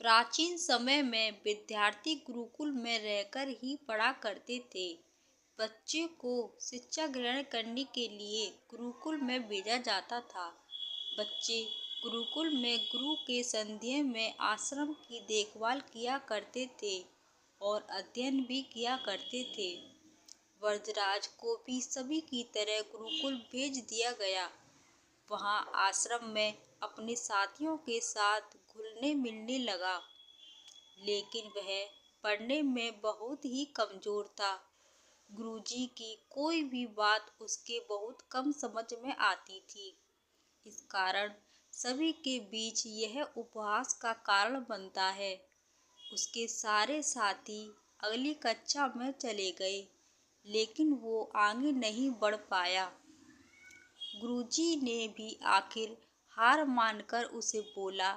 प्राचीन समय में विद्यार्थी गुरुकुल में रहकर ही पढ़ा करते थे। बच्चे को शिक्षा ग्रहण करने के लिए गुरुकुल में भेजा जाता था। बच्चे गुरुकुल में गुरु के सानिध्य में आश्रम की देखभाल किया करते थे और अध्ययन भी किया करते थे। वरदराज को भी सभी की तरह गुरुकुल भेज दिया गया। वहाँ आश्रम में अपने साथियों के साथ घुलने मिलने लगा, लेकिन वह पढ़ने में बहुत ही कमजोर था। गुरुजी की कोई भी बात उसके बहुत कम समझ में आती थी। इस कारण सभी के बीच यह उपहास का कारण बनता है। उसके सारे साथी अगली कक्षा में चले गए, लेकिन वो आगे नहीं बढ़ पाया। गुरुजी ने भी आखिर हार मानकर उसे बोला,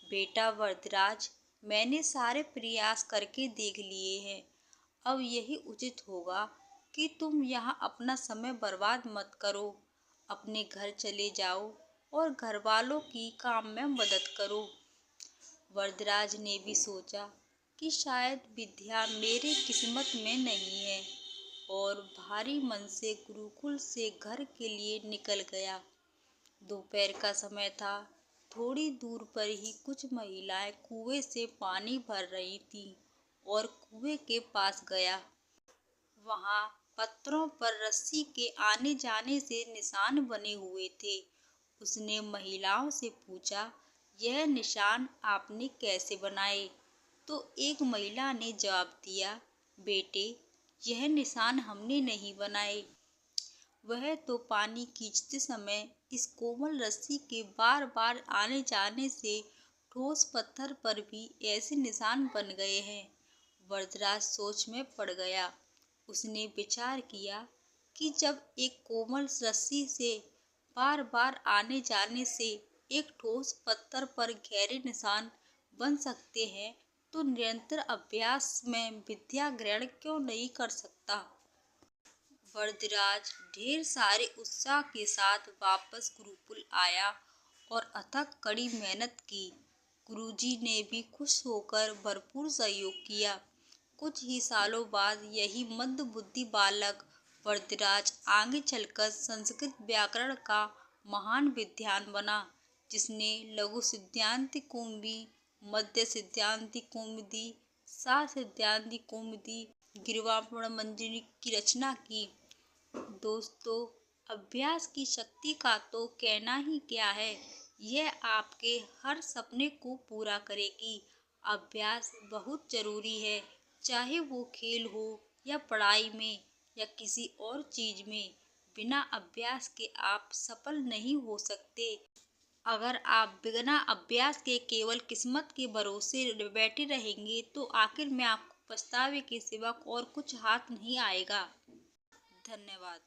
बेटा वरदराज, मैंने सारे प्रयास करके देख लिए हैं। अब यही उचित होगा कि तुम यहाँ अपना समय बर्बाद मत करो। अपने घर चले जाओ और घर वालों की काम में मदद करो। वरदराज ने भी सोचा कि शायद विद्या मेरे किस्मत में नहीं है, और भारी मन से गुरुकुल से घर के लिए निकल गया। दोपहर का समय था। थोड़ी दूर पर ही कुछ महिलाएं कुएं से पानी भर रही थीं और कुएं के पास गया। वहां पत्थरों पर रस्सी के आने जाने से निशान बने हुए थे। उसने महिलाओं से पूछा, यह निशान आपने कैसे बनाए? तो एक महिला ने जवाब दिया, बेटे, यह निशान हमने नहीं बनाए। वह तो पानी खींचते समय इस कोमल रस्सी के बार बार आने जाने से ठोस पत्थर पर भी ऐसे निशान बन गए हैं। वरदराज सोच में पड़ गया। उसने विचार किया कि जब एक कोमल रस्सी से बार बार आने जाने से एक ठोस पत्थर पर गहरे निशान बन सकते हैं, तो निरंतर अभ्यास में विद्या ग्रहण क्यों नहीं कर सकता। वरदराज ढेर सारे उत्साह के साथ वापस गुरुकुल आया और अथक कड़ी मेहनत की। गुरुजी ने भी खुश होकर भरपूर सहयोग किया। कुछ ही सालों बाद यही मंदबुद्धि बालक वरदराज आगे चलकर संस्कृत व्याकरण का महान विद्वान बना, जिसने लघु सिद्धांत कौमुदी, मध्य सिद्धांत कौमुदी, सा सिद्धांत कौमुदी, गिरिवापण मंजरी की रचना की। दोस्तों, अभ्यास की शक्ति का तो कहना ही क्या है, यह आपके हर सपने को पूरा करेगी। अभ्यास बहुत जरूरी है, चाहे वो खेल हो या पढ़ाई में या किसी और चीज में। बिना अभ्यास के आप सफल नहीं हो सकते। अगर आप बिना अभ्यास के केवल किस्मत के भरोसे बैठे रहेंगे तो आखिर में आपको पछतावे के सिवा और कुछ हाथ नहीं आएगा। धन्यवाद।